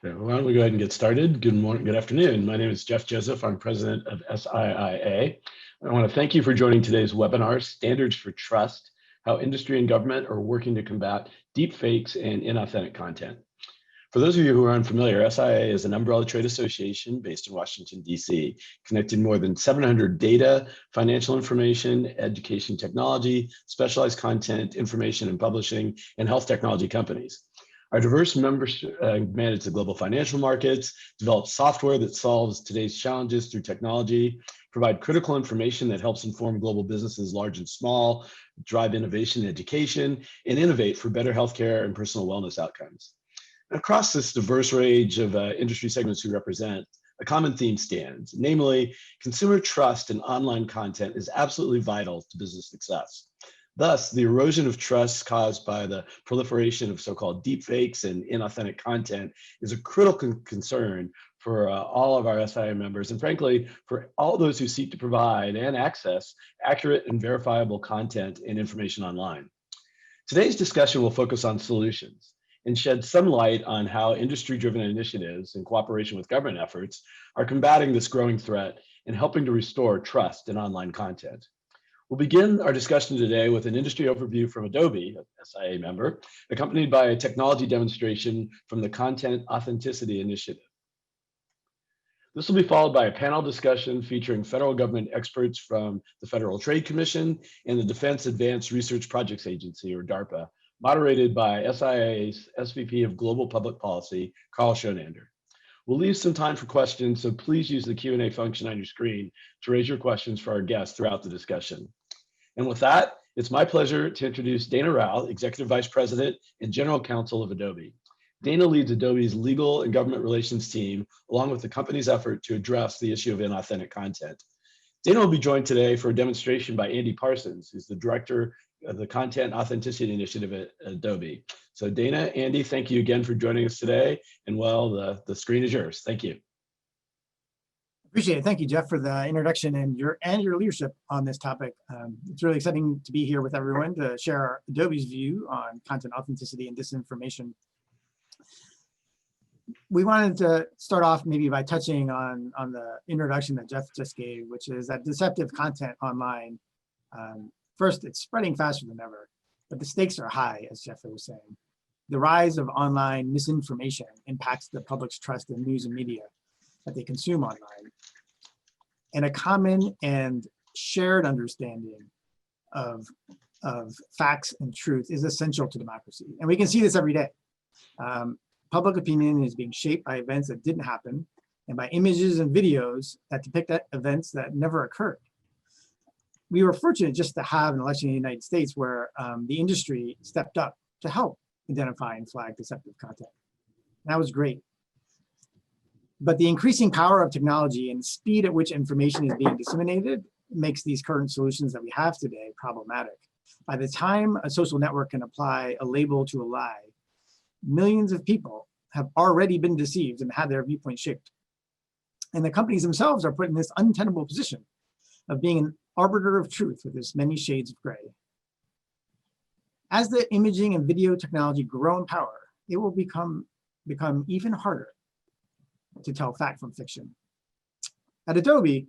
Okay, why don't we go ahead and get started? Good morning, good afternoon. My name is Jeff Joseph. I'm president of SIIA. I want to thank you for joining today's webinar, Standards for Trust, How Industry and Government are Working to Combat Deepfakes and Inauthentic Content. For those of you who are unfamiliar, SIIA is an umbrella trade association based in Washington, D.C., connecting more than 700 data, financial information, education technology, specialized content, information and publishing, and health technology companies. Our diverse members manage the global financial markets, develop software that solves today's challenges through technology, provide critical information that helps inform global businesses large and small, drive innovation in education, and innovate for better healthcare and personal wellness outcomes. Across this diverse range of industry segments we represent, a common theme stands, namely, consumer trust in online content is absolutely vital to business success. Thus, the erosion of trust caused by the proliferation of so-called deepfakes and inauthentic content is a critical concern for all of our SIIA members, and frankly, for all those who seek to provide and access accurate and verifiable content and information online. Today's discussion will focus on solutions and shed some light on how industry-driven initiatives in cooperation with government efforts are combating this growing threat and helping to restore trust in online content. We'll begin our discussion today with an industry overview from Adobe, a SIIA member, accompanied by a technology demonstration from the Content Authenticity Initiative. This will be followed by a panel discussion featuring federal government experts from the Federal Trade Commission and the Defense Advanced Research Projects Agency, or DARPA, moderated by SIIA's SVP of Global Public Policy, Carl Schoenander. We'll leave some time for questions, so please use the Q&A function on your screen to raise your questions for our guests throughout the discussion. And with that, it's my pleasure to introduce Dana Rao, Executive Vice President and General Counsel of Adobe. Dana leads Adobe's legal and government relations team, along with the company's effort to address the issue of inauthentic content. Dana will be joined today for a demonstration by Andy Parsons, who's the Director of the Content Authenticity Initiative at Adobe. So Dana, Andy, thank you again for joining us today. And well, the screen is yours. Thank you. Appreciate it. Thank you, Jeff, for the introduction and your leadership on this topic. It's really exciting to be here with everyone to share Adobe's view on content authenticity and disinformation. We wanted to start off maybe by touching on the introduction that Jeff just gave, which is that deceptive content online. First, it's spreading faster than ever, but the stakes are high, as Jeff was saying. The rise of online misinformation impacts the public's trust in news and media that they consume online. And a common and shared understanding of facts and truth is essential to democracy. And we can see this every day. Public opinion is being shaped by events that didn't happen and by images and videos that depict events that never occurred. We were fortunate just to have an election in the United States where the industry stepped up to help identify and flag deceptive content. That was great. But the increasing power of technology and the speed at which information is being disseminated makes these current solutions that we have today problematic. By the time a social network can apply a label to a lie, millions of people have already been deceived and had their viewpoint shaped. And the companies themselves are put in this untenable position of being an arbiter of truth with its many shades of gray. As the imaging and video technology grow in power, it will become even harder to tell fact from fiction. At Adobe,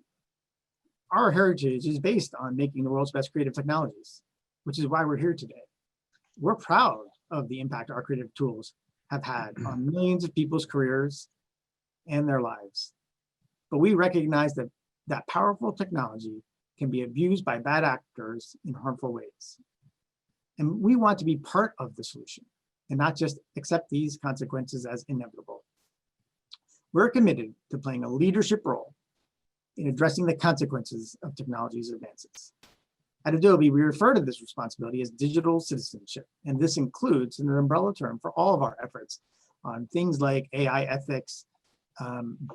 our heritage is based on making the world's best creative technologies, which is why we're here today. We're proud of the impact our creative tools have had on millions of people's careers and their lives. But we recognize that powerful technology can be abused by bad actors in harmful ways. And we want to be part of the solution and not just accept these consequences as inevitable. We're committed to playing a leadership role in addressing the consequences of technology's advances. At Adobe, we refer to this responsibility as digital citizenship, and this includes an umbrella term for all of our efforts on things like AI ethics,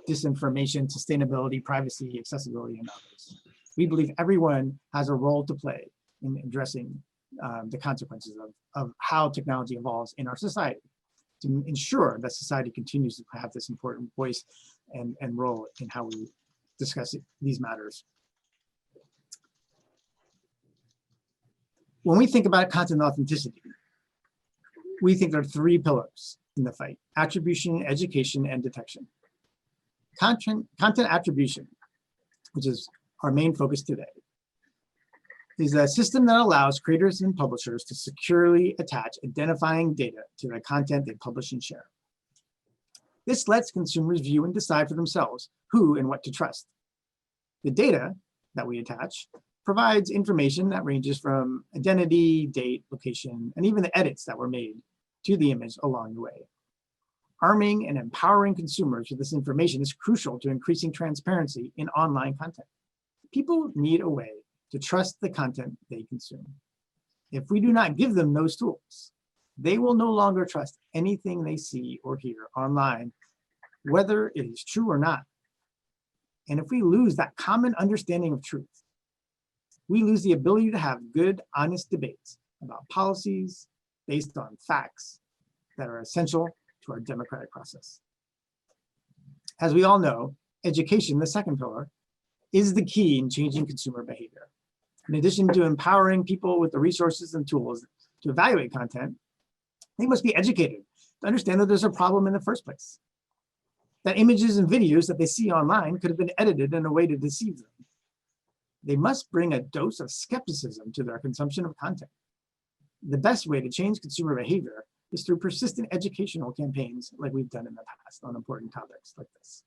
disinformation, sustainability, privacy, accessibility, and others. We believe everyone has a role to play in addressing the consequences of how technology evolves in our society, to ensure that society continues to have this important voice and role in how we discuss these matters. When we think about content authenticity, we think there are three pillars in the fight: attribution, education, and detection. Content attribution, which is our main focus today, is a system that allows creators and publishers to securely attach identifying data to the content they publish and share. This lets consumers view and decide for themselves who and what to trust. The data that we attach provides information that ranges from identity, date, location, and even the edits that were made to the image along the way. Arming and empowering consumers with this information is crucial to increasing transparency in online content. People need a way to trust the content they consume. If we do not give them those tools, they will no longer trust anything they see or hear online, whether it is true or not. And if we lose that common understanding of truth, we lose the ability to have good, honest debates about policies based on facts that are essential to our democratic process. As we all know, education, the second pillar, is the key in changing consumer behavior. In addition to empowering people with the resources and tools to evaluate content, they must be educated to understand that there's a problem in the first place. That images and videos that they see online could have been edited in a way to deceive them. They must bring a dose of skepticism to their consumption of content. The best way to change consumer behavior is through persistent educational campaigns like we've done in the past on important topics like this.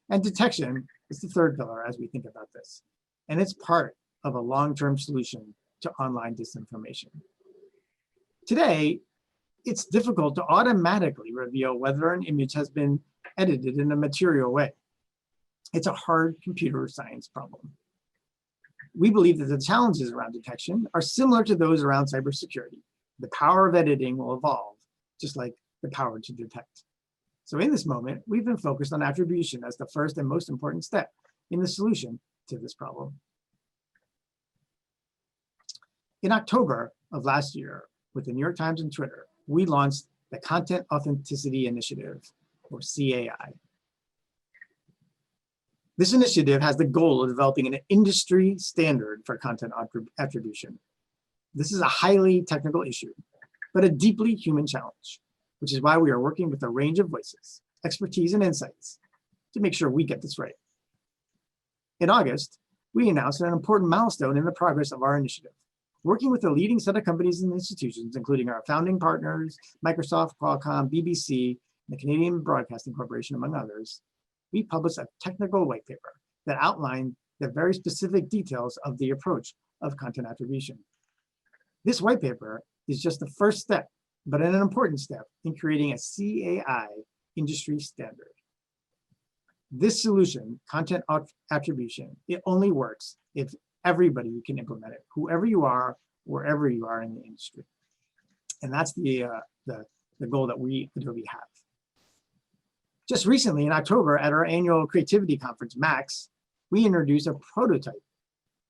And detection is the third pillar as we think about this. And it's part of a long-term solution to online disinformation. Today, it's difficult to automatically reveal whether an image has been edited in a material way. It's a hard computer science problem. We believe that the challenges around detection are similar to those around cybersecurity. The power of editing will evolve, just like the power to detect. So in this moment, we've been focused on attribution as the first and most important step in the solution to this problem. In October of last year, with the New York Times and Twitter, we launched the Content Authenticity Initiative, or CAI. This initiative has the goal of developing an industry standard for content attribution. This is a highly technical issue, but a deeply human challenge, which is why we are working with a range of voices, expertise, and insights to make sure we get this right. In August, we announced an important milestone in the progress of our initiative. Working with a leading set of companies and institutions, including our founding partners, Microsoft, Qualcomm, BBC, the Canadian Broadcasting Corporation, among others, we published a technical white paper that outlined the very specific details of the approach of content attribution. This white paper is just the first step, but an important step in creating a CAI industry standard. This solution, content attribution, it only works if everybody can implement it, whoever you are, wherever you are in the industry. And that's the goal that we Adobe have. Just recently in October at our annual creativity conference, MAX, we introduced a prototype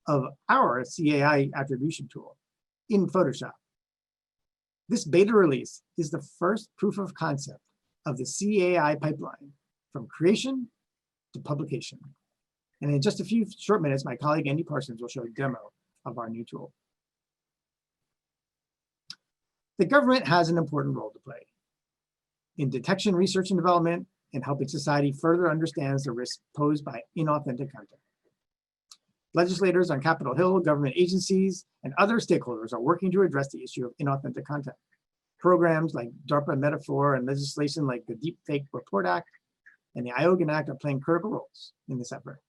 of our CAI attribution tool in Photoshop. This beta release is the first proof of concept of the CAI pipeline from creation to publication. And in just a few short minutes, my colleague Andy Parsons will show a demo of our new tool. The government has an important role to play in detection, research, and development, and helping society further understands the risks posed by inauthentic content. Legislators on Capitol Hill, government agencies, and other stakeholders are working to address the issue of inauthentic content. Programs like DARPA Metaphor and legislation like the Deepfake Report Act and the Iogan Act are playing critical roles in this effort.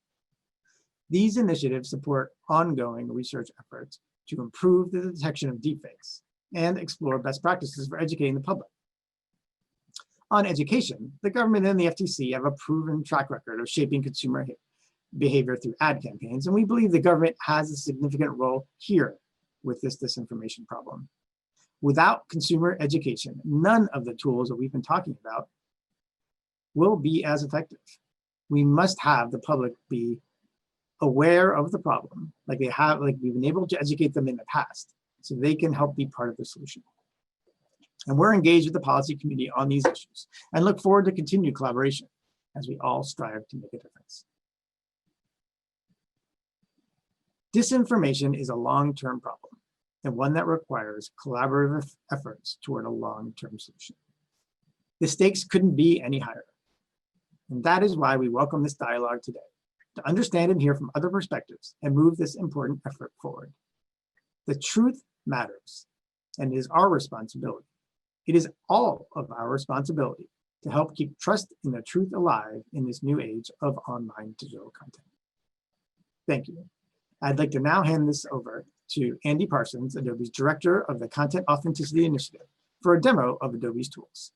These initiatives support ongoing research efforts to improve the detection of deepfakes and explore best practices for educating the public. On education, the government and the FTC have a proven track record of shaping consumer behavior through ad campaigns, and we believe the government has a significant role here with this disinformation problem. Without consumer education, none of the tools that we've been talking about will be as effective. We must have the public be aware of the problem, like we've been able to educate them in the past, so they can help be part of the solution. And we're engaged with the policy community on these issues and look forward to continued collaboration as we all strive to make a difference. Disinformation is a long-term problem and one that requires collaborative efforts toward a long-term solution. The stakes couldn't be any higher. And that is why we welcome this dialogue today, to understand and hear from other perspectives and move this important effort forward. The truth matters and is our responsibility. It is all of our responsibility to help keep trust in the truth alive in this new age of online digital content. Thank you. I'd like to now hand this over to Andy Parsons, Adobe's Director of the Content Authenticity Initiative, for a demo of Adobe's tools.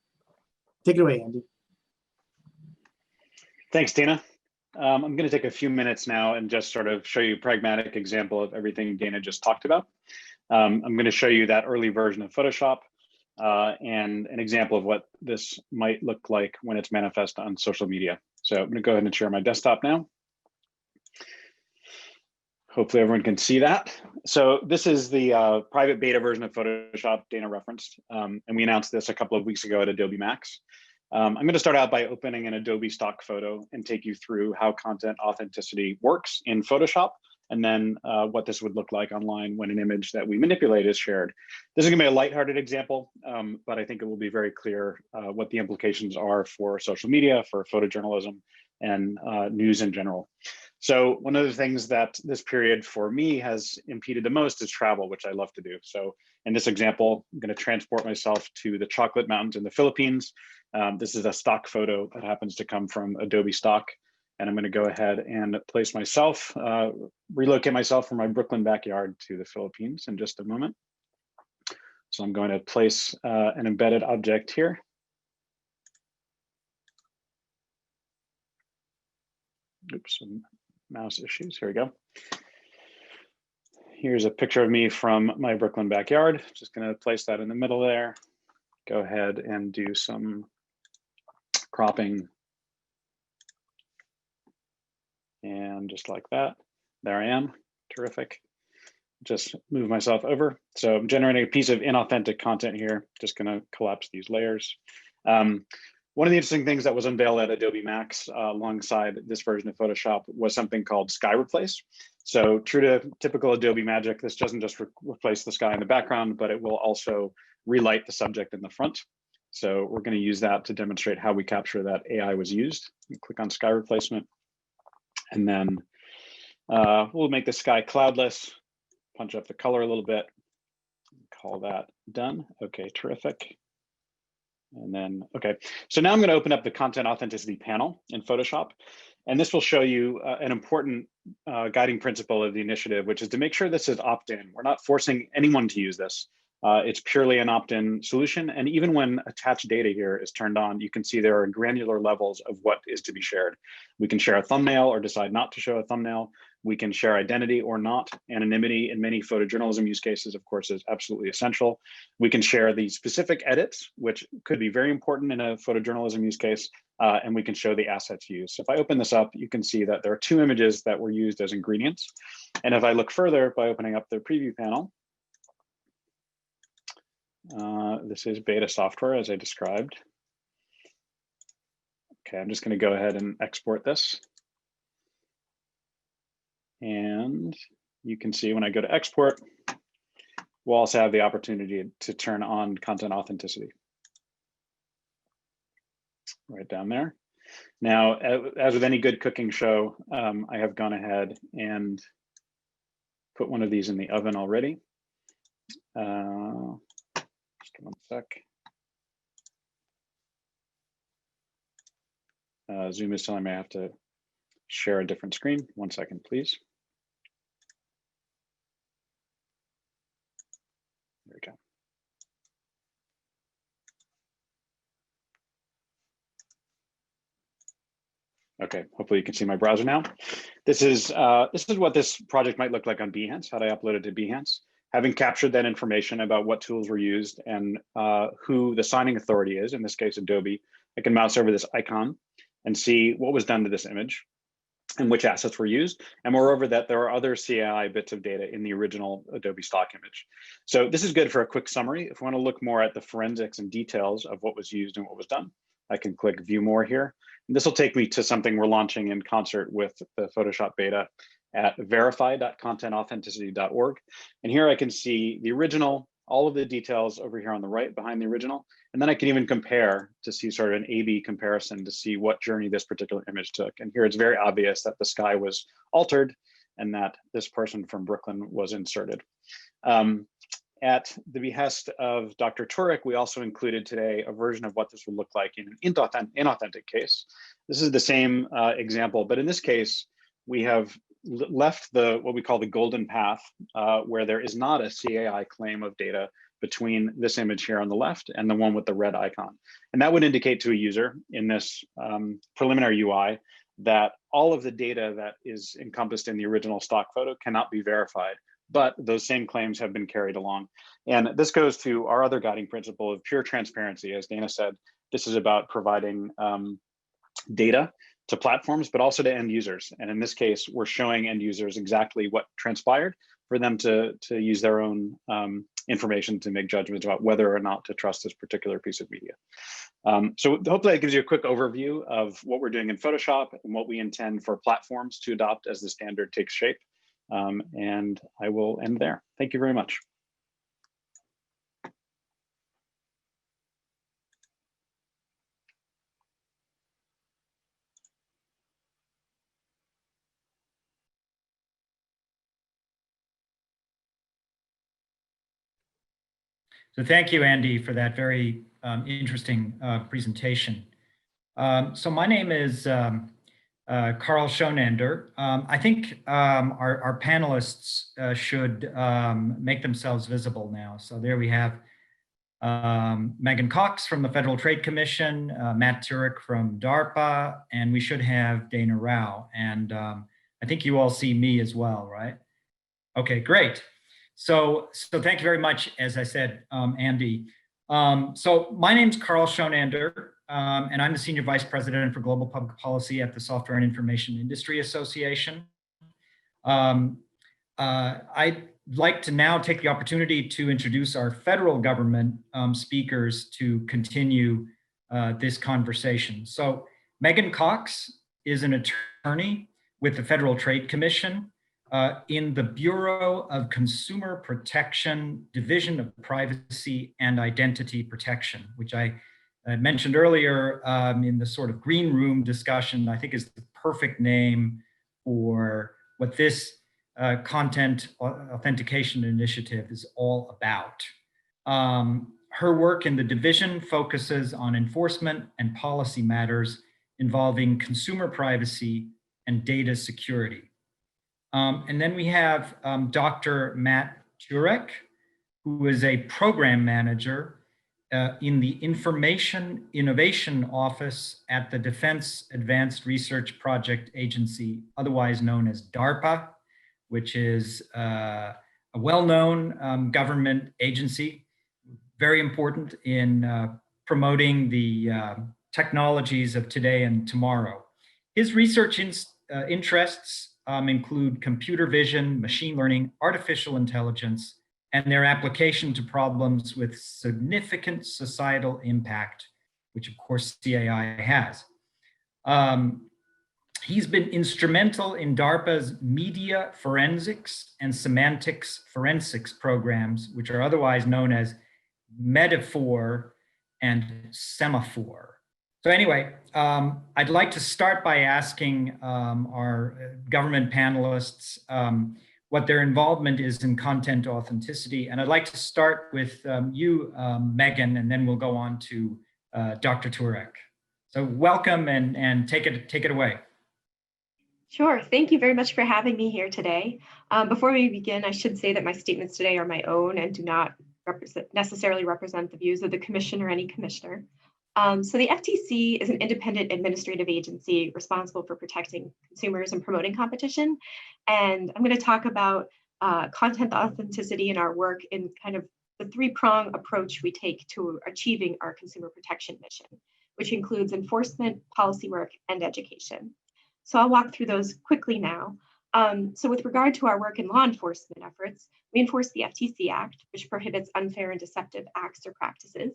Take it away, Andy. Thanks, Dana. I'm going to take a few minutes now and just sort of show you a pragmatic example of everything Dana just talked about. I'm going to show you that early version of Photoshop and an example of what this might look like when it's manifest on social media. So I'm going to go ahead and share my desktop now. Hopefully everyone can see that. So this is the private beta version of Photoshop Dana referenced, and we announced this a couple of weeks ago at Adobe Max. I'm going to start out by opening an Adobe stock photo and take you through how content authenticity works in Photoshop, and then what this would look like online when an image that we manipulate is shared. This is going to be a lighthearted example, but I think it will be very clear what the implications are for social media, for photojournalism, and news in general. So one of the things that this period for me has impeded the most is travel, which I love to do. So in this example, I'm going to transport myself to the Chocolate Mountains in the Philippines. This is a stock photo that happens to come from Adobe stock. And I'm going to go ahead and place myself, relocate myself from my Brooklyn backyard to the Philippines in just a moment. So I'm going to place an embedded object here. Oops, some mouse issues. Here we go. Here's a picture of me from my Brooklyn backyard. Just going to place that in the middle there. Go ahead and do some cropping. And just like that, there I am. Terrific. Just move myself over. So I'm generating a piece of inauthentic content here. Just going to collapse these layers. One of the interesting things that was unveiled at Adobe Max alongside this version of Photoshop was something called sky replace. So true to typical Adobe magic, this doesn't just replace the sky in the background, but it will also relight the subject in the front. So we're going to use that to demonstrate how we capture that AI was used. Click on sky replacement. And then we'll make the sky cloudless, punch up the color a little bit, call that done. Okay, terrific. And then, okay, so now I'm going to open up the content authenticity panel in Photoshop. And this will show you an important guiding principle of the initiative, which is to make sure this is opt-in. We're not forcing anyone to use this. It's purely an opt-in solution. And even when attached data here is turned on, you can see there are granular levels of what is to be shared. We can share a thumbnail or decide not to show a thumbnail. We can share identity or not. Anonymity in many photojournalism use cases, of course, is absolutely essential. We can share the specific edits, which could be very important in a photojournalism use case, and we can show the assets used. So if I open this up, you can see that there are two images that were used as ingredients. And if I look further by opening up the preview panel, this is beta software as I described. Okay, I'm just going to go ahead and export this. And you can see when I go to export, we'll also have the opportunity to turn on content authenticity. Right down there. Now, as with any good cooking show, I have gone ahead and put one of these in the oven already. Just one sec. Zoom is telling me I have to share a different screen. 1 second, please. There we go. Okay, hopefully you can see my browser now. This is what this project might look like on Behance, had I uploaded to Behance. Having captured that information about what tools were used and who the signing authority is, in this case, Adobe, I can mouse over this icon and see what was done to this image and which assets were used. And moreover, that there are other SIIA bits of data in the original Adobe stock image. So this is good for a quick summary. If we want to look more at the forensics and details of what was used and what was done, I can click View More here. And this will take me to something we're launching in concert with the Photoshop beta at verify.contentauthenticity.org. And here I can see the original all of the details over here on the right behind the original. And then I can even compare to see sort of an A/B comparison to see what journey this particular image took. And here it's very obvious that the sky was altered and that this person from Brooklyn was inserted. At the behest of Dr. Turek, we also included today a version of what this would look like in an inauthentic case. This is the same example, but in this case, we have left what we call the golden path, where there is not a SIIA claim of data between this image here on the left and the one with the red icon. And that would indicate to a user in this preliminary UI that all of the data that is encompassed in the original stock photo cannot be verified, but those same claims have been carried along. And this goes to our other guiding principle of pure transparency. As Dana said, this is about providing data to platforms, but also to end users. And in this case, we're showing end users exactly what transpired for them to use their own information to make judgments about whether or not to trust this particular piece of media. So hopefully that gives you a quick overview of what we're doing in Photoshop and what we intend for platforms to adopt as the standard takes shape. And I will end there. Thank you very much. So thank you, Andy, for that very interesting presentation. So my name is Carl Schonander. I think our panelists should make themselves visible now. So there we have Megan Cox from the Federal Trade Commission, Matt Turek from DARPA, and we should have Dana Rao. And I think you all see me as well, right? Okay, great. So thank you very much, as I said, Andy. So my name's Carl Schonander, and I'm the Senior Vice President for Global Public Policy at the Software and Information Industry Association. I'd like to now take the opportunity to introduce our federal government speakers to continue this conversation. So Megan Cox is an attorney with the Federal Trade Commission in the Bureau of Consumer Protection, Division of Privacy and Identity Protection, which I mentioned earlier in the sort of green room discussion, I think is the perfect name for what this content authentication initiative is all about. Her work in the division focuses on enforcement and policy matters involving consumer privacy and data security. And then we have Dr. Matt Turek, who is a program manager in the Information Innovation Office at the Defense Advanced Research Project Agency, otherwise known as DARPA, which is a well-known government agency, very important in promoting the technologies of today and tomorrow. His research interests include computer vision, machine learning, artificial intelligence, and their application to problems with significant societal impact, which of course SIIA has. He's been instrumental in DARPA's media forensics and semantics forensics programs, which are otherwise known as Metaphor and Semaphore. So anyway, I'd like to start by asking our government panelists what their involvement is in content authenticity. And I'd like to start with you, Megan, and then we'll go on to Dr. Turek. So welcome and take it away. Sure. Thank you very much for having me here today. Before we begin, I should say that my statements today are my own and do not necessarily represent the views of the commission or any commissioner. So the FTC is an independent administrative agency responsible for protecting consumers and promoting competition. And I'm going to talk about content authenticity in our work in kind of the three-prong approach we take to achieving our consumer protection mission, which includes enforcement, policy work, and education. So I'll walk through those quickly now. So with regard to our work in law enforcement efforts, we enforce the FTC Act, which prohibits unfair and deceptive acts or practices.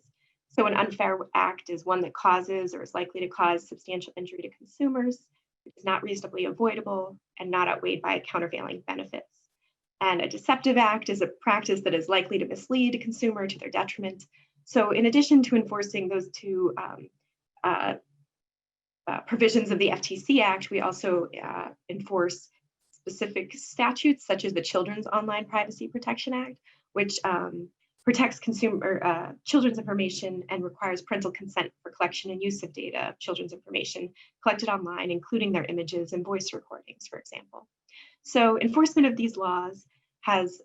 So an unfair act is one that causes or is likely to cause substantial injury to consumers, which is not reasonably avoidable and not outweighed by countervailing benefits. And a deceptive act is a practice that is likely to mislead a consumer to their detriment. So in addition to enforcing those two provisions of the FTC Act, we also enforce specific statutes such as the Children's Online Privacy Protection Act, which protects consumer children's information and requires parental consent for collection and use of data of children's information collected online, including their images and voice recordings, for example. So enforcement of these laws has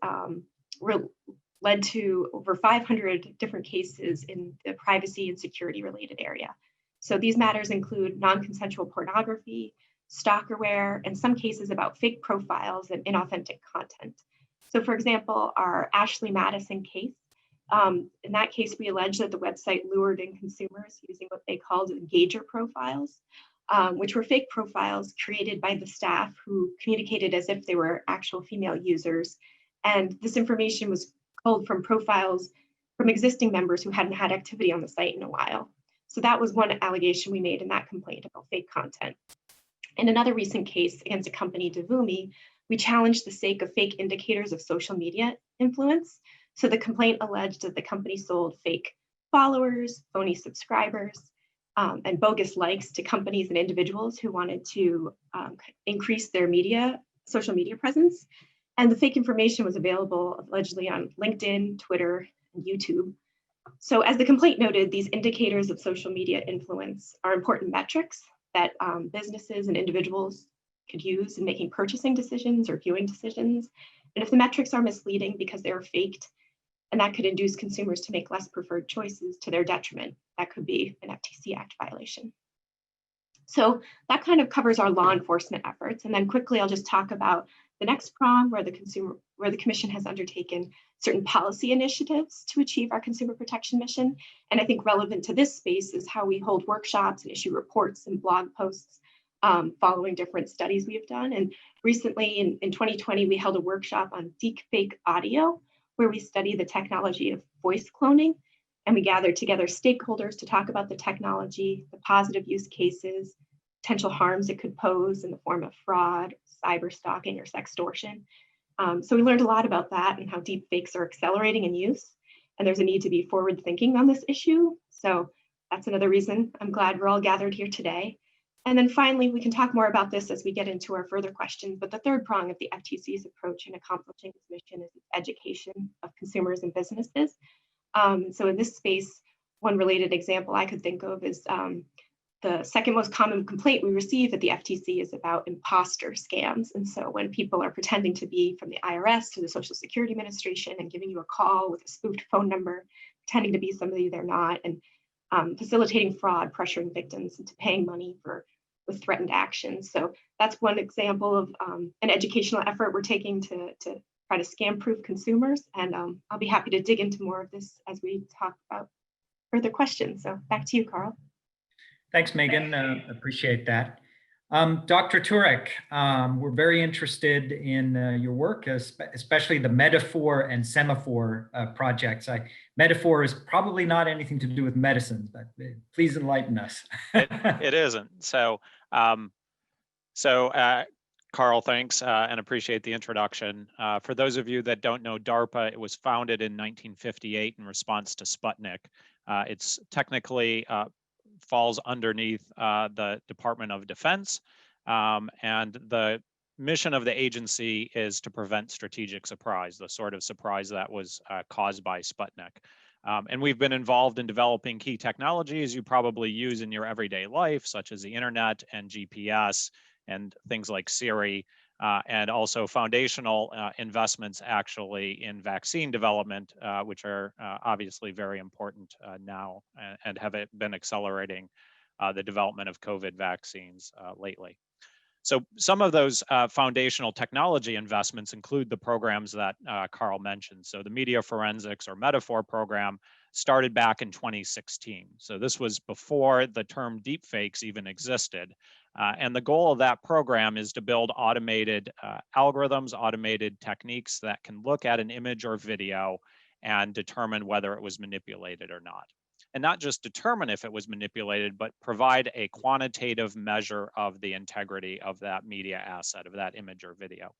led to over 500 different cases in the privacy and security related area. So these matters include non-consensual pornography, stalkerware, and some cases about fake profiles and inauthentic content. So for example, our Ashley Madison case, in that case, we allege that the website lured in consumers using what they called engager profiles, which were fake profiles created by the staff who communicated as if they were actual female users. And this information was pulled from profiles from existing members who hadn't had activity on the site in a while. So that was one allegation we made in that complaint about fake content. In another recent case against a company, Devumi, we challenged the sake of fake indicators of social media influence. So the complaint alleged that the company sold fake followers, phony subscribers, and bogus likes to companies and individuals who wanted to increase their social media presence. And the fake information was available allegedly on LinkedIn, Twitter, and YouTube. So as the complaint noted, these indicators of social media influence are important metrics that businesses and individuals could use in making purchasing decisions or viewing decisions. And if the metrics are misleading because they are faked, and that could induce consumers to make less preferred choices to their detriment, that could be an FTC Act violation. So that kind of covers our law enforcement efforts. And then quickly, I'll just talk about the next prong where the Commission has undertaken certain policy initiatives to achieve our consumer protection mission. And I think relevant to this space is how we hold workshops and issue reports and blog posts following different studies we have done. And recently in 2020, we held a workshop on deepfake audio, where we study the technology of voice cloning. And we gathered together stakeholders to talk about the technology, the positive use cases, potential harms it could pose in the form of fraud, cyber stalking, or sextortion. So we learned a lot about that and how deepfakes are accelerating in use. And there's a need to be forward thinking on this issue. So that's another reason I'm glad we're all gathered here today. And then finally, we can talk more about this as we get into our further questions. But the third prong of the FTC's approach in accomplishing this mission is education of consumers and businesses. So in this space, one related example I could think of is the second most common complaint we receive at the FTC is about imposter scams. And so when people are pretending to be from the IRS to the Social Security Administration and giving you a call with a spoofed phone number, pretending to be somebody they're not, and facilitating fraud, pressuring victims into paying money with threatened actions. So that's one example of an educational effort we're taking to try to scam-proof consumers. And I'll be happy to dig into more of this as we talk about further questions. So back to you, Carl. Thanks, Megan. Appreciate that. Dr. Turek, we're very interested in your work, especially the metaphor and semaphore projects. Metaphor is probably not anything to do with medicine, but please enlighten us. It isn't. So, Carl, thanks and appreciate the introduction. For those of you that don't know DARPA, it was founded in 1958 in response to Sputnik. It's technically falls underneath the Department of Defense, and the mission of the agency is to prevent strategic surprise, the sort of surprise that was caused by Sputnik. And we've been involved in developing key technologies you probably use in your everyday life, such as the internet and GPS and things like Siri, and also foundational investments actually in vaccine development, which are obviously very important now and have been accelerating the development of COVID vaccines lately. So some of those foundational technology investments include the programs that Carl mentioned. So the media forensics or metaphor program started back in 2016. So this was before the term deepfakes even existed. And the goal of that program is to build automated algorithms, automated techniques that can look at an image or video and determine whether it was manipulated or not. And not just determine if it was manipulated, but provide a quantitative measure of the integrity of that media asset, of that image or video.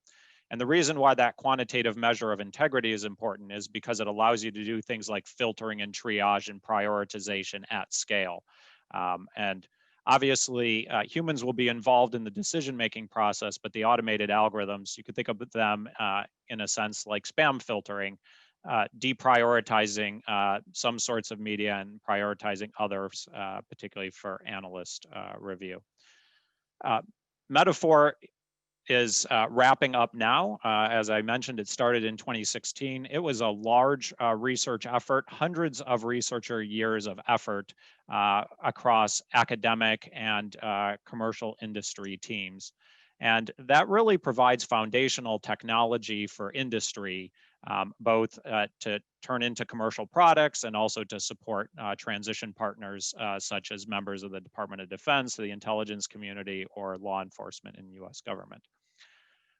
And the reason why that quantitative measure of integrity is important is because it allows you to do things like filtering and triage and prioritization at scale. And obviously, humans will be involved in the decision-making process, but the automated algorithms, you could think of them in a sense like spam filtering, deprioritizing some sorts of media and prioritizing others, particularly for analyst review. Metaphor is wrapping up now. As I mentioned, it started in 2016. It was a large research effort, hundreds of researcher years of effort across academic and commercial industry teams. And that really provides foundational technology for industry, both to turn into commercial products and also to support transition partners such as members of the Department of Defense, the intelligence community, or law enforcement in the US government.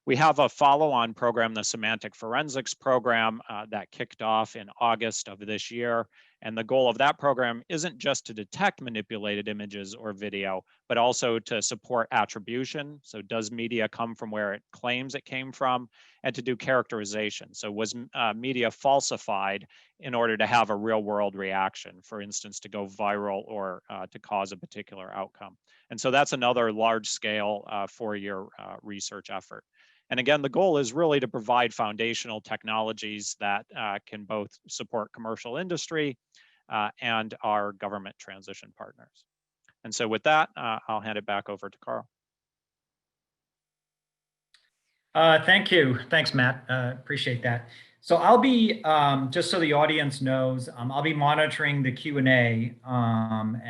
We have a follow-on program, the Semantic Forensics Program, that kicked off in August of this year. And the goal of that program isn't just to detect manipulated images or video, but also to support attribution. So does media come from where it claims it came from? And to do characterization. So was media falsified in order to have a real world reaction, for instance, to go viral or to cause a particular outcome? And so that's another large scale 4-year research effort. And again, the goal is really to provide foundational technologies that can both support commercial industry and our government transition partners. And so with that, I'll hand it back over to Carl. Thank you. Thanks, Matt. Appreciate that. So I'll be, just so the audience knows, I'll be monitoring the Q&A, but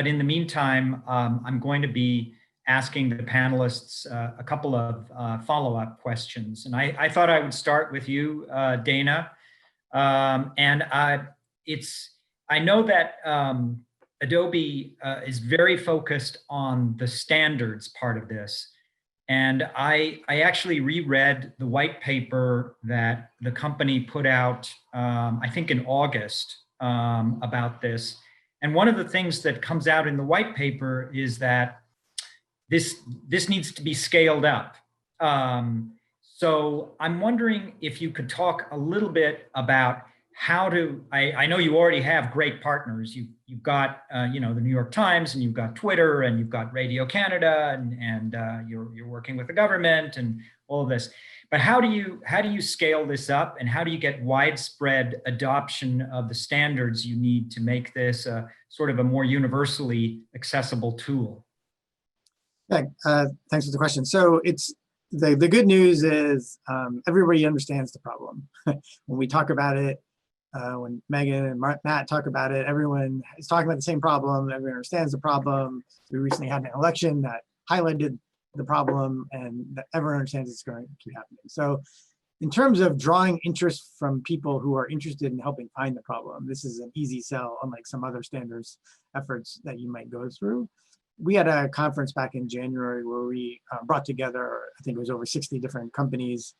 in the meantime, I'm going to be asking the panelists a couple of follow-up questions. And I thought I would start with you, Dana. I know that Adobe is very focused on the standards part of this. And I actually reread the white paper that the company put out, I think in August, about this. And one of the things that comes out in the white paper is that this needs to be scaled up. So I'm wondering if you could talk a little bit about how to, I know you already have great partners. You've got, the New York Times, and you've got Twitter, and you've got Radio Canada, and you're working with the government and all of this. But how do you scale this up, and how do you get widespread adoption of the standards you need to make this sort of a more universally accessible tool? Yeah, thanks for the question. So it's the good news is everybody understands the problem. When we talk about it, when Megan and Matt talk about it, everyone is talking about the same problem. Everyone understands the problem. We recently had an election that highlighted the problem, and that everyone understands it's going to keep happening. So in terms of drawing interest from people who are interested in helping find the problem, this is an easy sell, unlike some other standards efforts that you might go through. We had a conference back in January where we brought together, I think it was over 60 different companies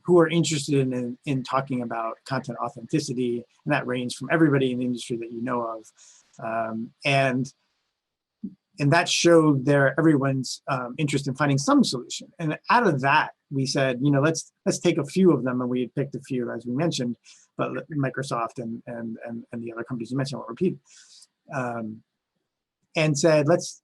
who are interested in talking about content authenticity, and that ranged from everybody in the industry that you know of. And that showed everyone's interest in finding some solution. And out of that, we said, let's take a few of them, and we had picked a few, as we mentioned, but Microsoft and the other companies you mentioned, I won't repeat. And said, let's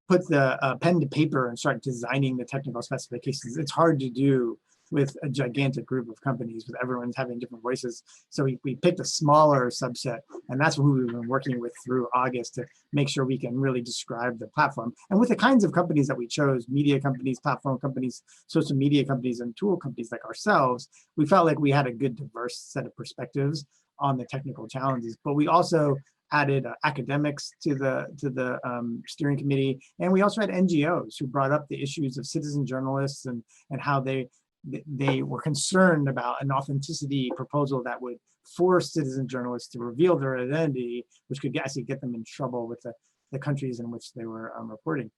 put the pen to paper and start designing the technical specifications. It's hard to do with a gigantic group of companies, with everyone's having different voices. So we picked a smaller subset, and that's who we've been working with through August to make sure we can really describe the platform. And with the kinds of companies that we chose, media companies, platform companies, social media companies, and tool companies like ourselves, we felt like we had a good diverse set of perspectives on the technical challenges. But we also added academics to the steering committee, and we also had NGOs who brought up the issues of citizen journalists and how they were concerned about an authenticity proposal that would force citizen journalists to reveal their identity, which could actually get them in trouble with the countries in which they were reporting.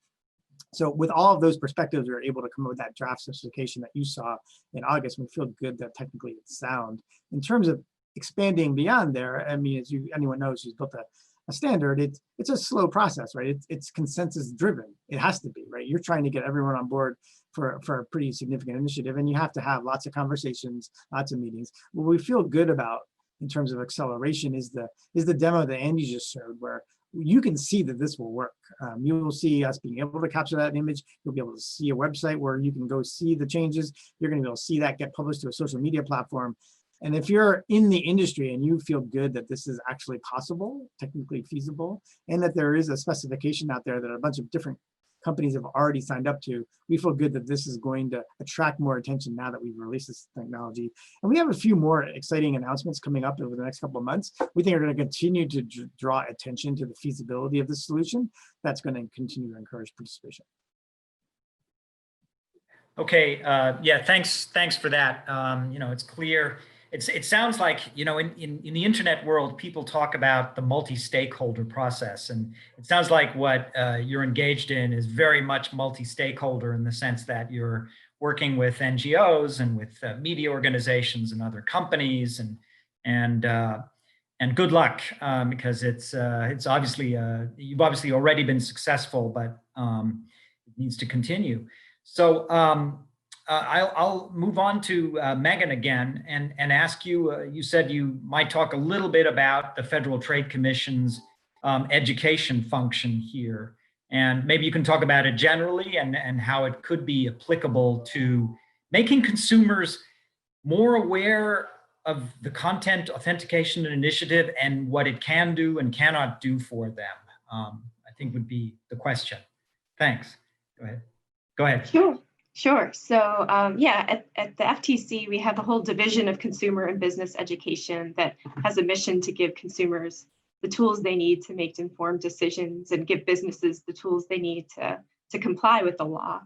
So with all of those perspectives, we were able to come up with that draft specification that you saw in August. We feel good that technically it's sound. In terms of expanding beyond there, I mean, as anyone knows who's built a standard, it's a slow process, right? It's consensus driven. It has to be, right? You're trying to get everyone on board for a pretty significant initiative, and you have to have lots of conversations, lots of meetings. What we feel good about in terms of acceleration is the demo that Andy just showed, where you can see that this will work. You will see us being able to capture that image. You'll be able to see a website where you can go see the changes. You're going to be able to see that get published to a social media platform. And if you're in the industry and you feel good that this is actually possible, technically feasible, and that there is a specification out there that a bunch of different companies have already signed up to, we feel good that this is going to attract more attention now that we've released this technology. And we have a few more exciting announcements coming up over the next couple of months. We think are going to continue to draw attention to the feasibility of this solution. That's going to continue to encourage participation. Okay, yeah, thanks for that. It's clear. It sounds like, in the internet world, people talk about the multi-stakeholder process, and it sounds like what you're engaged in is very much multi-stakeholder in the sense that you're working with NGOs and with media organizations and other companies, and good luck, because it's obviously you've obviously already been successful, but it needs to continue. So I'll move on to Megan again and ask you, you said you might talk a little bit about the Federal Trade Commission's education function here. And maybe you can talk about it generally and how it could be applicable to making consumers more aware of the content authentication initiative and what it can do and cannot do for them, I think would be the question. Thanks. Go ahead. Sure. So yeah, at the FTC, we have a whole division of consumer and business education that has a mission to give consumers the tools they need to make informed decisions and give businesses the tools they need to comply with the law.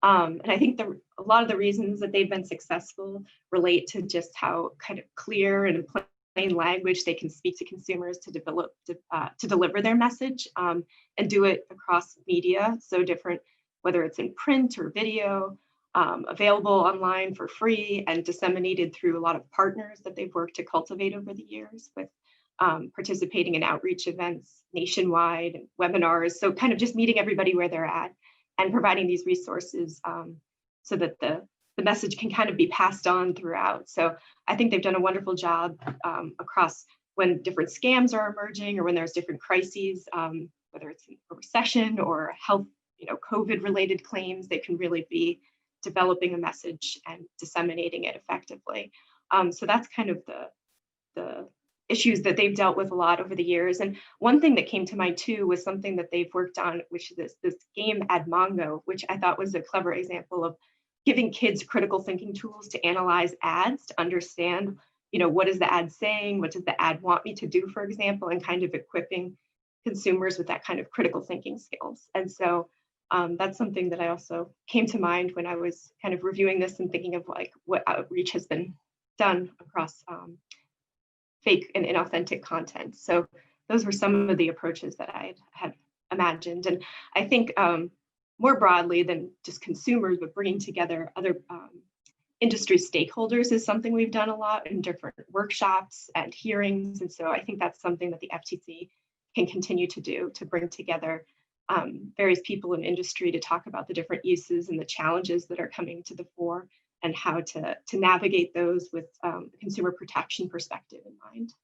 And I think a lot of the reasons that they've been successful relate to just how kind of clear and plain language they can speak to consumers to deliver their message, and do it across media, so different, whether it's in print or video, available online for free and disseminated through a lot of partners that they've worked to cultivate over the years, with participating in outreach events nationwide and webinars. So kind of just meeting everybody where they're at and providing these resources so that the message can kind of be passed on throughout. So I think they've done a wonderful job across when different scams are emerging or when there's different crises, whether it's a recession or health, COVID-related claims. They can really be developing a message and disseminating it effectively. So that's kind of the issues that they've dealt with a lot over the years. And one thing that came to mind too was something that they've worked on, which is this game Admongo, which I thought was a clever example of giving kids critical thinking tools to analyze ads, to understand, what is the ad saying? What does the ad want me to do, for example, and kind of equipping consumers with that kind of critical thinking skills. And so that's something that I also came to mind when I was kind of reviewing this and thinking of like what outreach has been done across fake and inauthentic content. So those were some of the approaches that I had imagined. And I think more broadly than just consumers, but bringing together other industry stakeholders is something we've done a lot in different workshops and hearings. And so I think that's something that the FTC can continue to do, to bring together various people in industry to talk about the different uses and the challenges that are coming to the fore and how to navigate those with a consumer protection perspective in mind.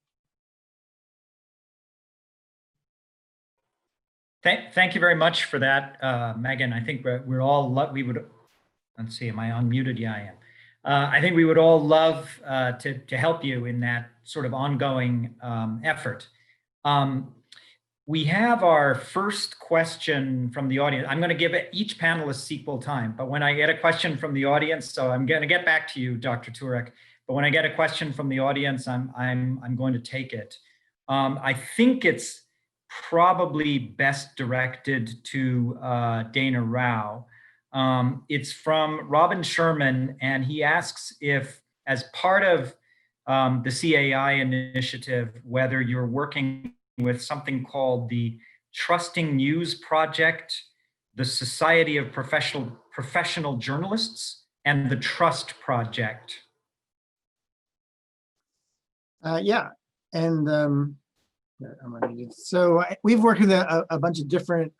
Thank you very much for that, Megan. I think we're all, let's see, am I unmuted? Yeah, I am. I think we would all love to help you in that sort of ongoing effort. We have our first question from the audience. I'm going to give each panelist equal time, but when I get a question from the audience, so I'm going to get back to you, Dr. Turek, but when I get a question from the audience, I'm going to take it. I think it's probably best directed to Dana Rao. It's from Robin Sherman, and he asks if, as part of the CAI initiative, whether you're working with something called the Trusting News Project, the Society of Professional Journalists, and the Trust Project. Yeah, and Yeah, I'm unmuted. So we've worked with a bunch of different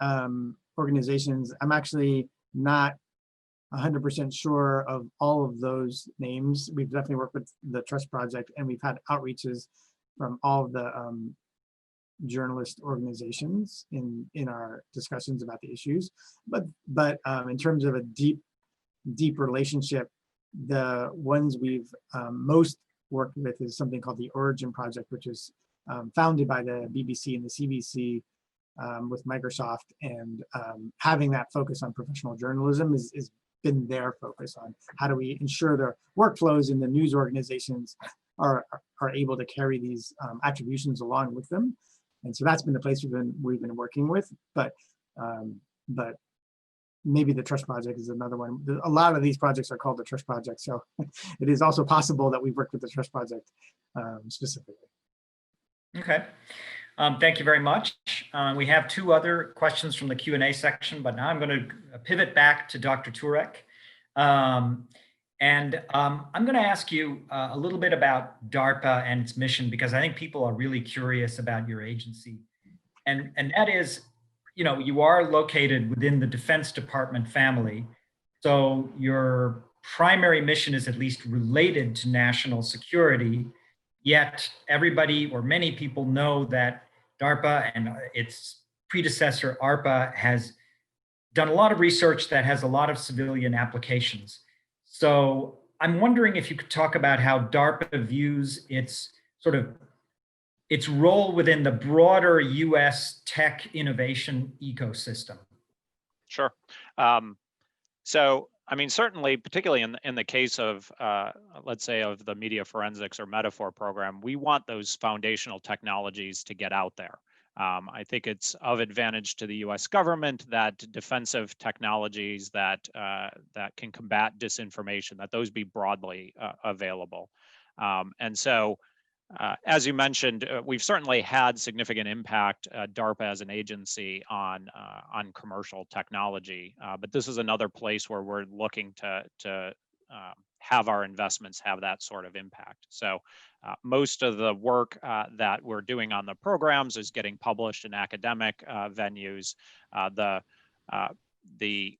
organizations. I'm actually not 100% sure of all of those names. We've definitely worked with the Trust Project, and we've had outreaches from all of the journalist organizations in our discussions about the issues. But in terms of a deep relationship, the ones we've most worked with is something called the Origin Project, which is founded by the BBC and the CBC with Microsoft, and having that focus on professional journalism is been their focus on how do we ensure the workflows in the news organizations are able to carry these attributions along with them. And so that's been the place we've been working with, but maybe the Trust Project is another one. A lot of these projects are called the Trust Project, so it is also possible that we've worked with the Trust Project specifically. Okay, thank you very much. We have two other questions from the Q&A section, but now I'm going to pivot back to Dr. Turek. I'm going to ask you a little bit about DARPA and its mission, because I think people are really curious about your agency. And that is, you know, you are located within the Defense Department family. So your primary mission is at least related to national security. Yet everybody, or many people, know that DARPA and its predecessor, ARPA, has done a lot of research that has a lot of civilian applications. So I'm wondering if you could talk about how DARPA views its role within the broader US tech innovation ecosystem. Sure. So, I mean, certainly, particularly in the case of, let's say, of the media forensics or Metaphor program, we want those foundational technologies to get out there. I think it's of advantage to the U.S. government that defensive technologies that can combat disinformation, that those be broadly available. And so, as you mentioned, we've certainly had significant impact, DARPA as an agency, on commercial technology. But this is another place where we're looking to have our investments have that sort of impact. So most of the work that we're doing on the programs is getting published in academic venues. The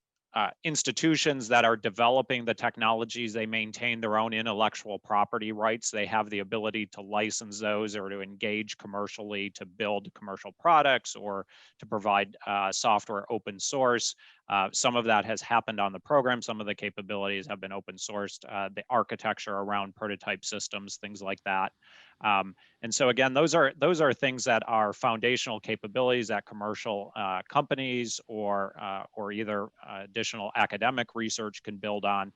institutions that are developing the technologies, they maintain their own intellectual property rights. They have the ability to license those or to engage commercially to build commercial products or to provide software open source. Some of that has happened on the program. Some of the capabilities have been open sourced, the architecture around prototype systems, things like that. And so again, those are things that are foundational capabilities that commercial companies or either additional academic research can build on.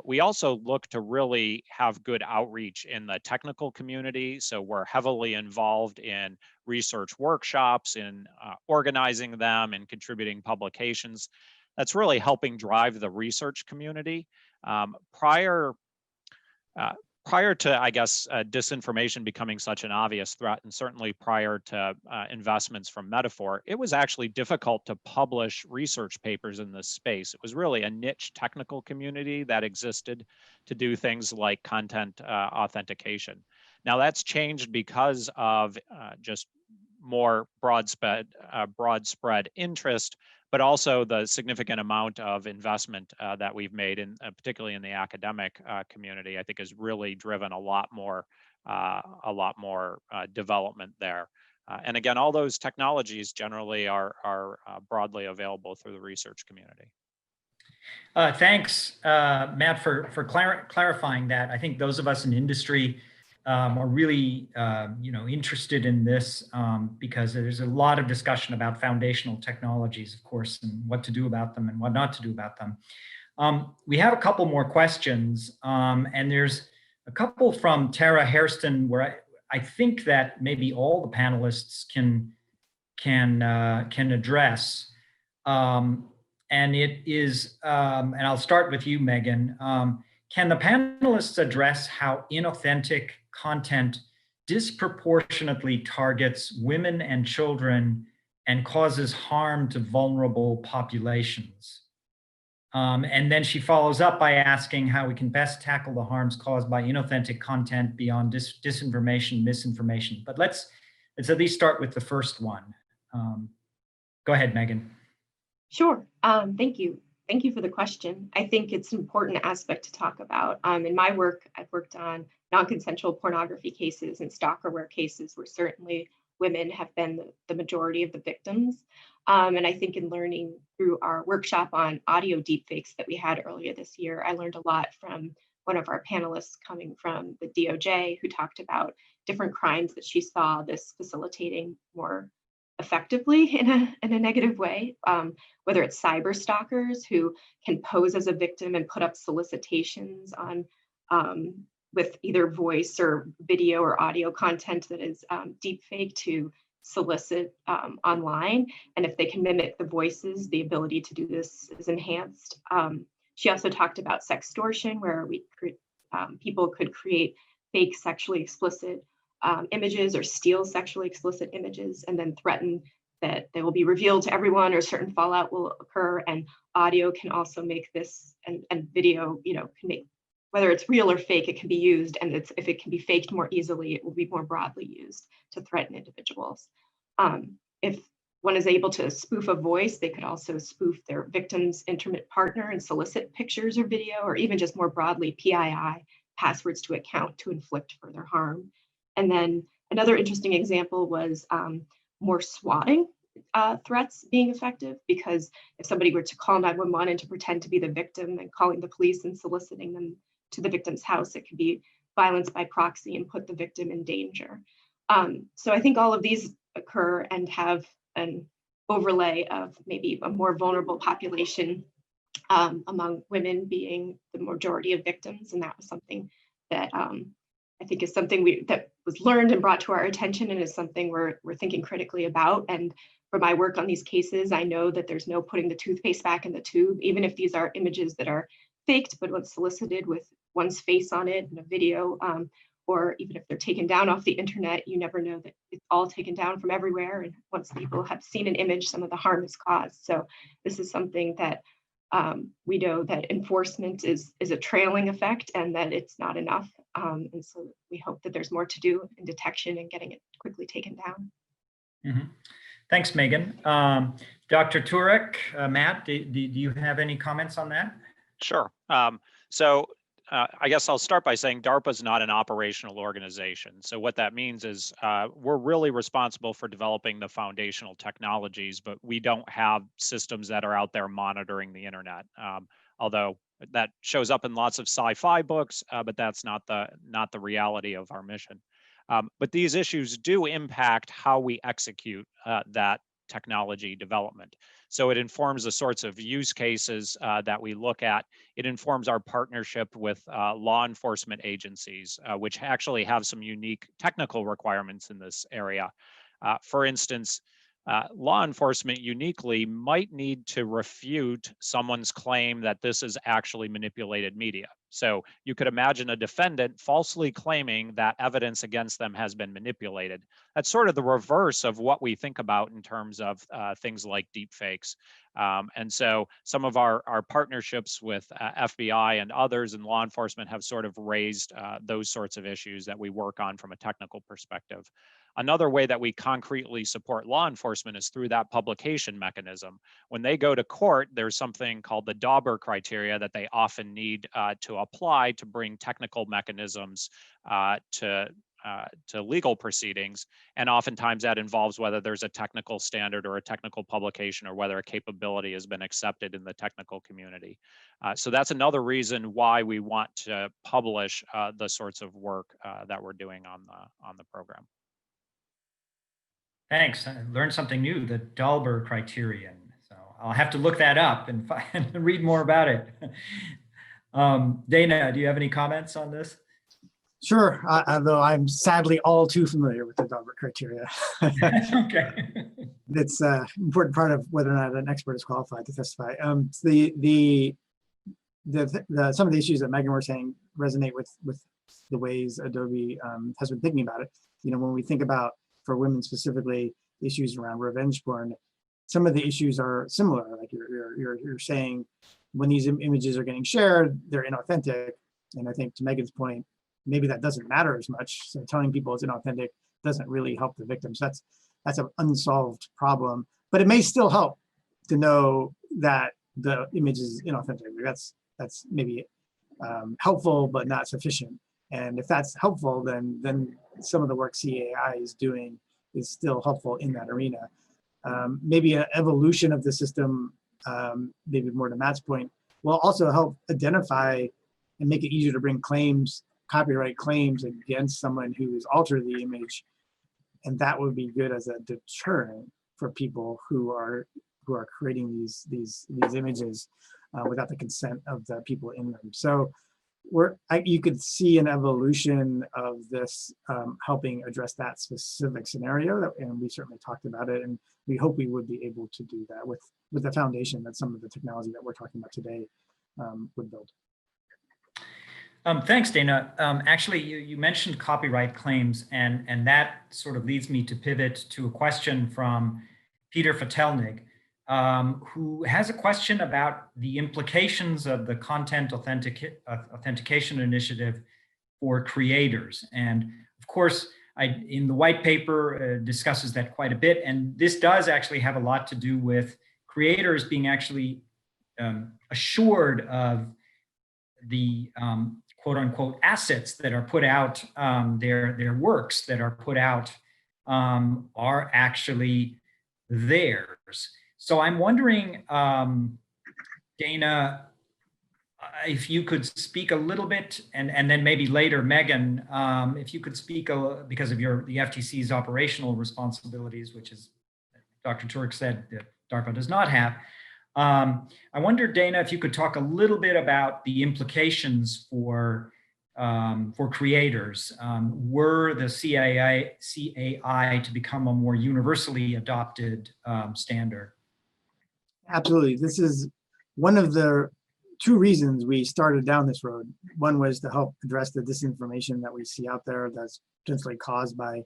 We also look to really have good outreach in the technical community. So we're heavily involved in research workshops, in organizing them and contributing publications. That's really helping drive the research community. Prior to, I guess, disinformation becoming such an obvious threat, and certainly prior to investments from Metaphor, it was actually difficult to publish research papers in this space. It was really a niche technical community that existed to do things like content authentication. Now that's changed because of just more broad spread interest, but also the significant amount of investment that we've made, in particularly in the academic community, I think has really driven a lot more development there. And again, all those technologies generally are broadly available through the research community. Thanks, Matt, for clarifying that. I think those of us in industry are really interested in this because there's a lot of discussion about foundational technologies, of course, and what to do about them and what not to do about them. We have a couple more questions, and there's a couple from Tara Hairston where I think that maybe all the panelists can address. And it is, and I'll start with you, Megan. Can the panelists address how inauthentic content disproportionately targets women and children and causes harm to vulnerable populations? And then she follows up by asking how we can best tackle the harms caused by inauthentic content beyond disinformation, misinformation. But let's let's at least start with the first one. Go ahead, Megan. Sure. Thank you. Thank you for the question. I think it's an important aspect to talk about. In my work, I've worked on non-consensual pornography cases and stalkerware cases where certainly women have been the majority of the victims. And I think in learning through our workshop on audio deepfakes that we had earlier this year, I learned a lot from one of our panelists coming from the DOJ who talked about different crimes that she saw this facilitating more effectively in a negative way, whether it's cyber stalkers who can pose as a victim and put up solicitations on with either voice or video or audio content that is deepfake to solicit online. And if they can mimic the voices, the ability to do this is enhanced. She also talked about sextortion, where people could create fake sexually explicit images or steal sexually explicit images and then threaten that they will be revealed to everyone or certain fallout will occur. And audio can also make this, and video, can make, whether it's real or fake, it can be used. And if it can be faked more easily, it will be more broadly used to threaten individuals. If one is able to spoof a voice, they could also spoof their victim's intimate partner and solicit pictures or video, or even just more broadly, PII, passwords to account, to inflict further harm. And then another interesting example was more swatting threats being effective, because if somebody were to call 911 and to pretend to be the victim and calling the police and soliciting them to the victim's house, it could be violence by proxy and put the victim in danger. So I think all of these occur and have an overlay of maybe a more vulnerable population among women being the majority of victims. And that was something that I think is something that was learned and brought to our attention, and is something we're thinking critically about. And for my work on these cases, I know that there's no putting the toothpaste back in the tube, even if these are images that are faked, but when solicited with one's face on it in a video, or even if they're taken down off the internet, you never know that it's all taken down from everywhere. And once people have seen an image, some of the harm is caused. So this is something that we know that enforcement is a trailing effect and that it's not enough. And so we hope that there's more to do in detection and getting it quickly taken down. Mm-hmm. Thanks, Megan. Dr. Turek, Matt, do you have any comments on that? Sure. I guess I'll start by saying DARPA is not an operational organization. So what that means is we're really responsible for developing the foundational technologies, but we don't have systems that are out there monitoring the internet. Although that shows up in lots of sci-fi books, but that's not the reality of our mission. But these issues do impact how we execute that technology development. So it informs the sorts of use cases that we look at. It informs our partnership with law enforcement agencies, which actually have some unique technical requirements in this area. For instance, law enforcement uniquely might need to refute someone's claim that this is actually manipulated media. So you could imagine a defendant falsely claiming that evidence against them has been manipulated. That's sort of the reverse of what we think about in terms of things like deepfakes. And so some of our partnerships with FBI and others in law enforcement have sort of raised those sorts of issues that we work on from a technical perspective. Another way that we concretely support law enforcement is through that publication mechanism. When they go to court, there's something called the DARPA criteria that they often need to apply to bring technical mechanisms to legal proceedings. And oftentimes that involves whether there's a technical standard or a technical publication, or whether a capability has been accepted in the technical community. So that's another reason why we want to publish the sorts of work that we're doing on the program. Thanks. I learned something new, the Dalber criterion. So I'll have to look that up and read more about it. Dana, do you have any comments on this? Sure, although I'm sadly all too familiar with the Dalber criteria. Okay. It's an important part of whether or not an expert is qualified to testify. Some of the issues that Megan was saying resonate with the ways Adobe has been thinking about it. When we think about, for women specifically, issues around revenge porn, some of the issues are similar. Like you're saying, when these images are getting shared, they're inauthentic. And I think to Megan's point, maybe that doesn't matter as much. So telling people it's inauthentic doesn't really help the victims. That's an unsolved problem, but it may still help to know that the image is inauthentic. That's maybe helpful, but not sufficient. And if that's helpful, then some of the work SIIA is doing is still helpful in that arena. Maybe an evolution of the system, maybe more to Matt's point, will also help identify and make it easier to bring claims, copyright claims against someone who has altered the image. And that would be good as a deterrent for people who are creating these images without the consent of the people in them. So you could see an evolution of this helping address that specific scenario, and we certainly talked about it, and we hope we would be able to do that with the foundation that some of the technology that we're talking about today would build. Thanks, Dana. Actually, you mentioned copyright claims, and that sort of leads me to pivot to a question from Peter Fatelnig, who has a question about the implications of the content authentication initiative for creators. And of course, in the white paper discusses that quite a bit. And this does actually have a lot to do with creators being actually assured of the quote unquote assets that are put out, their works that are put out are actually theirs. So I'm wondering, Dana, if you could speak a little bit, and then maybe later, Megan, if you could speak, because of the FTC's operational responsibilities, which is, Dr. Turk said that DARPA does not have. I wonder, Dana, if you could talk a little bit about the implications for creators. Were the SIIA to become a more universally adopted standard? Absolutely. This is one of the two reasons we started down this road. One was to help address the disinformation that we see out there that's potentially caused by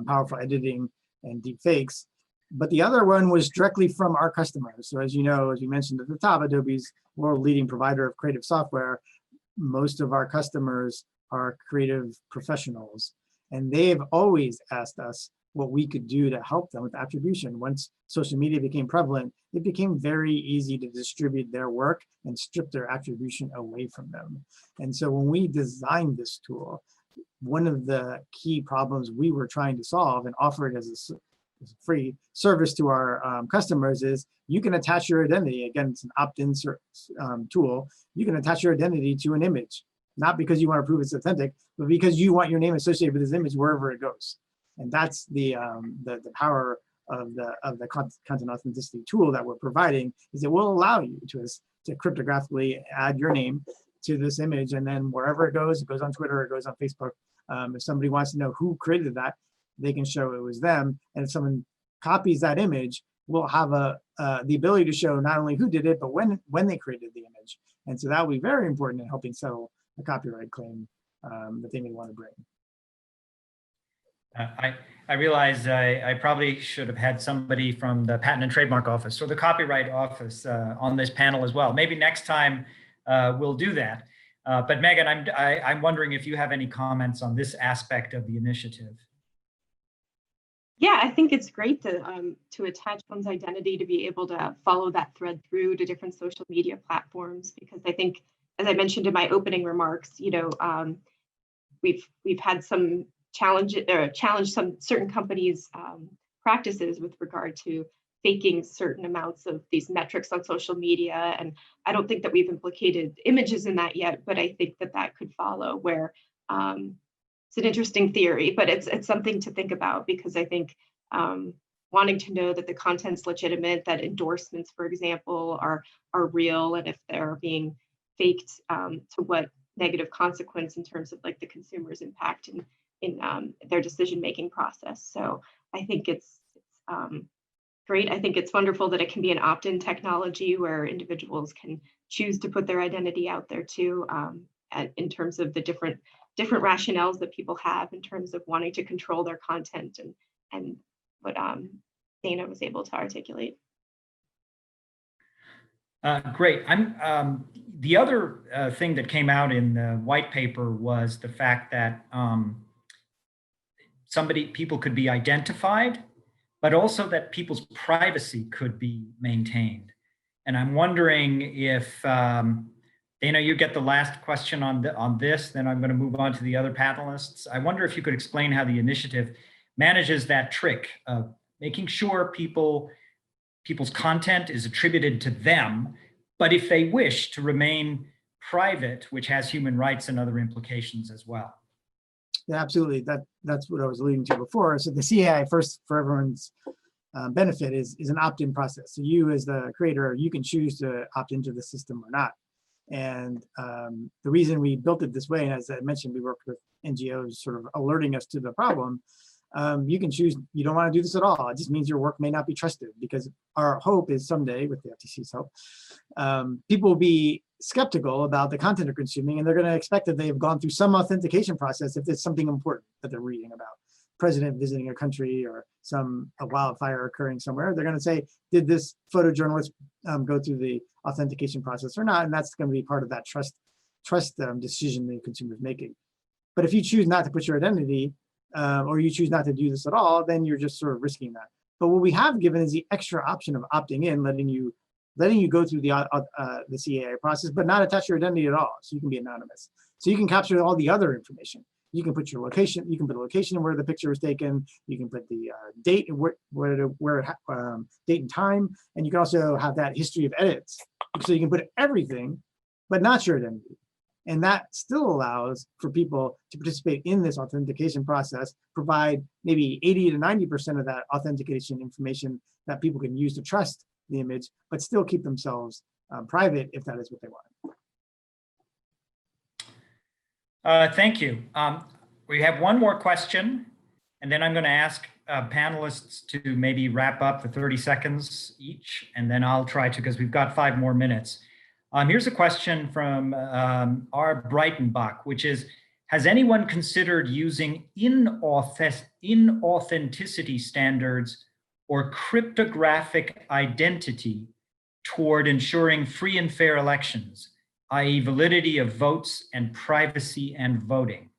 powerful editing and deepfakes. But the other one was directly from our customers. So as you know, as you mentioned at the top, Adobe's world leading provider of creative software. Most of our customers are creative professionals, and they've always asked us what we could do to help them with attribution. Once social media became prevalent, it became very easy to distribute their work and strip their attribution away from them. And so when we designed this tool, one of the key problems we were trying to solve and offer it as a free service to our customers is you can attach your identity. Again, it's an opt-in tool. You can attach your identity to an image, not because you want to prove it's authentic, but because you want your name associated with this image wherever it goes. And that's the power of the content authenticity tool that we're providing, is it will allow you to cryptographically add your name to this image, and then wherever it goes on Twitter, it goes on Facebook. If somebody wants to know who created that, they can show it was them. And if someone copies that image, we'll have the ability to show not only who did it, but when they created the image. And so that will be very important in helping settle a copyright claim that they may want to bring. I realize I probably should have had somebody from the Patent and Trademark Office or the Copyright Office on this panel as well. Maybe next time we'll do that. But Megan, I'm wondering if you have any comments on this aspect of the initiative. Yeah, I think it's great to attach one's identity to be able to follow that thread through to different social media platforms, because I think, as I mentioned in my opening remarks, we've had some challenge some certain companies' practices with regard to faking certain amounts of these metrics on social media. And I don't think that we've implicated images in that yet, but I think that could follow, where it's an interesting theory, but it's something to think about, because I think wanting to know that the content's legitimate, that endorsements, for example, are real, and if they're being faked, to what negative consequence in terms of like the consumer's impact in their decision-making process. So I think it's great. I think it's wonderful that it can be an opt-in technology where individuals can choose to put their identity out there too, in terms of the different rationales that people have in terms of wanting to control their content and what Dana was able to articulate. Great. The other thing that came out in the white paper was the fact that people could be identified, but also that people's privacy could be maintained. And I'm wondering if, Dana, you get the last question on this, then I'm going to move on to the other panelists. I wonder if you could explain how the initiative manages that trick of making sure people's content is attributed to them, but if they wish to remain private, which has human rights and other implications as well. Yeah, absolutely. That's what I was alluding to before. So the SIIA, first, for everyone's benefit, is an opt-in process. So you, as the creator, you can choose to opt into the system or not. And the reason we built it this way, and as I mentioned, we worked with NGOs sort of alerting us to the problem. You can choose, you don't want to do this at all. It just means your work may not be trusted, because our hope is someday, with the FTC's help, people will be skeptical about the content they're consuming, and they're going to expect that they've gone through some authentication process if it's something important that they're reading about. President visiting a country or a wildfire occurring somewhere, they're going to say, did this photojournalist go through the authentication process or not? And that's going to be part of that trust decision the consumer is making. But if you choose not to put your identity, or you choose not to do this at all, then you're just sort of risking that. But what we have given is the extra option of opting in, letting you go through the SIIA process, but not attach your identity at all. So you can be anonymous. So you can capture all the other information. You can put your location. You can put a location where the picture was taken. You can put the date and date and time, and you can also have that history of edits. So you can put everything, but not your identity. And that still allows for people to participate in this authentication process, provide maybe 80 to 90% of that authentication information that people can use to trust the image, but still keep themselves private if that is what they want. Thank you. We have one more question, and then I'm going to ask panelists to maybe wrap up for 30 seconds each, and then I'll try to, because we've got 5 more minutes. Here's a question from R. Breitenbach, which is, has anyone considered using inauthenticity standards or cryptographic identity toward ensuring free and fair elections, i.e. validity of votes and privacy and voting?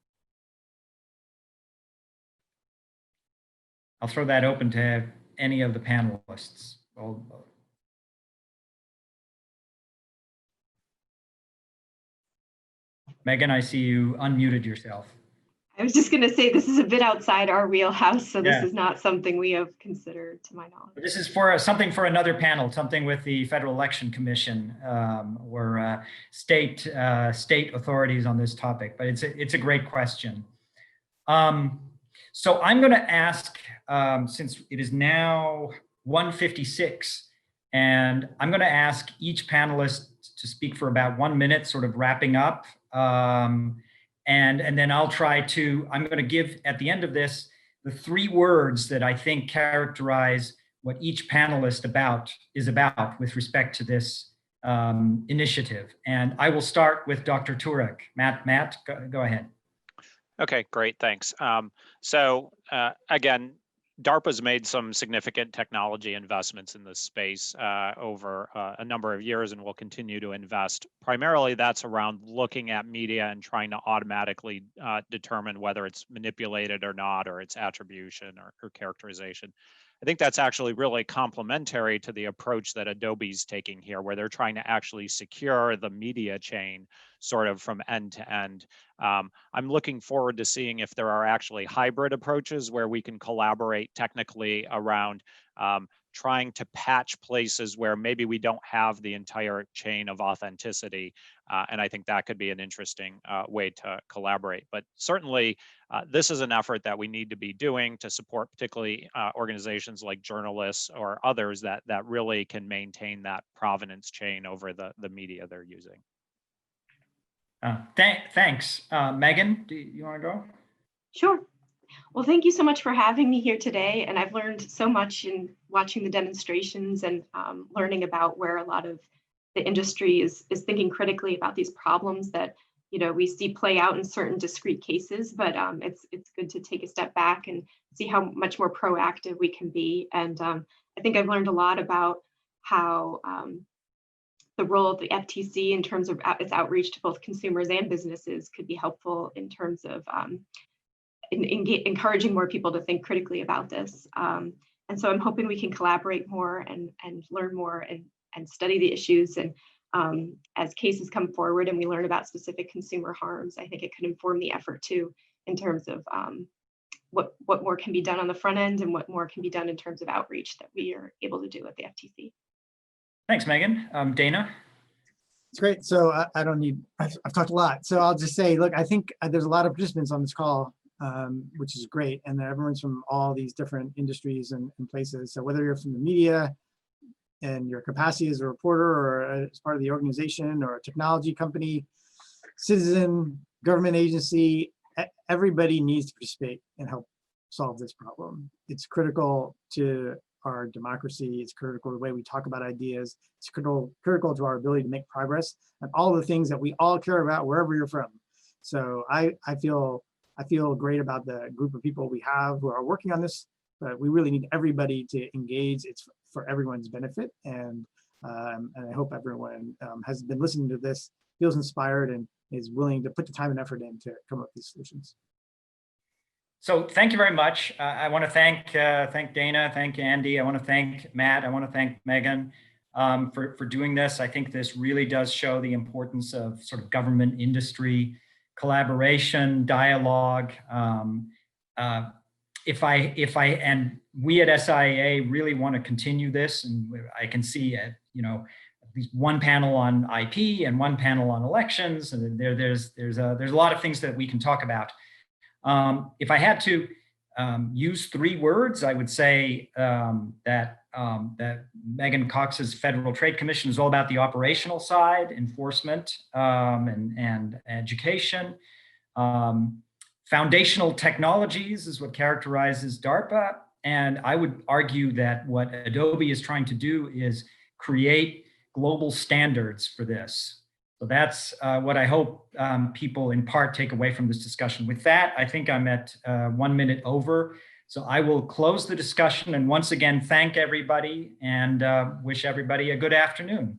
I'll throw that open to any of the panelists. Megan, I see you unmuted yourself. I was just going to say, this is a bit outside our wheelhouse, so this is not something we have considered, to my knowledge. This is for something for another panel, something with the Federal Election Commission or state authorities on this topic. But it's a great question. So I'm going to ask, since it is now 1:56, and I'm going to ask each panelist to speak for about 1 minute, sort of wrapping up. And then I'll try to, I'm going to give at the end of this, the 3 words that I think characterize what each panelist is about with respect to this initiative. And I will start with Dr. Turek. Matt, go ahead. Okay, great, thanks. Again, DARPA's made some significant technology investments in this space over a number of years and will continue to invest. Primarily, that's around looking at media and trying to automatically determine whether it's manipulated or not, or its attribution or characterization. I think that's actually really complementary to the approach that Adobe's taking here, where they're trying to actually secure the media chain sort of from end to end. I'm looking forward to seeing if there are actually hybrid approaches where we can collaborate technically around trying to patch places where maybe we don't have the entire chain of authenticity. And I think that could be an interesting way to collaborate. But certainly, this is an effort that we need to be doing to support particularly organizations like journalists or others that really can maintain that provenance chain over the media they're using. Thanks. Megan, do you want to go? Sure. Well, thank you so much for having me here today. And I've learned so much in watching the demonstrations and learning about where a lot of the industry is thinking critically about these problems that we see play out in certain discrete cases. But it's good to take a step back and see how much more proactive we can be. And I think I've learned a lot about how the role of the FTC in terms of its outreach to both consumers and businesses could be helpful in terms of encouraging more people to think critically about this. And so I'm hoping we can collaborate more and learn more and study the issues. And as cases come forward and we learn about specific consumer harms, I think it could inform the effort too, in terms of what more can be done on the front end and what more can be done in terms of outreach that we are able to do at the FTC. Thanks, Megan. Dana? It's great. So I don't need, I've talked a lot. So I'll just say, look, I think there's a lot of participants on this call, which is great. And everyone's from all these different industries and places. So whether you're from the media and your capacity as a reporter or as part of the organization or a technology company, citizen, government agency, everybody needs to participate and help solve this problem. It's critical to our democracy. It's critical to the way we talk about ideas. It's critical to our ability to make progress and all the things that we all care about wherever you're from. So I feel great about the group of people we have who are working on this, but we really need everybody to engage. It's for everyone's benefit. And I hope everyone has been listening to this, feels inspired, and is willing to put the time and effort in to come up with these solutions. So thank you very much. I want to thank Dana, thank Andy. I want to thank Matt. I want to thank Megan for doing this. I think this really does show the importance of sort of government industry collaboration, dialogue. If I and we at SIIA really want to continue this, and I can see at least one panel on IP and one panel on elections, and there's a lot of things that we can talk about. If I had to use 3 words, I would say that Megan Cox's Federal Trade Commission is all about the operational side, enforcement, and education. Foundational technologies is what characterizes DARPA. And I would argue that what Adobe is trying to do is create global standards for this. So that's what I hope people in part take away from this discussion. With that, I think I'm at 1 minute over. So I will close the discussion and once again, thank everybody and wish everybody a good afternoon.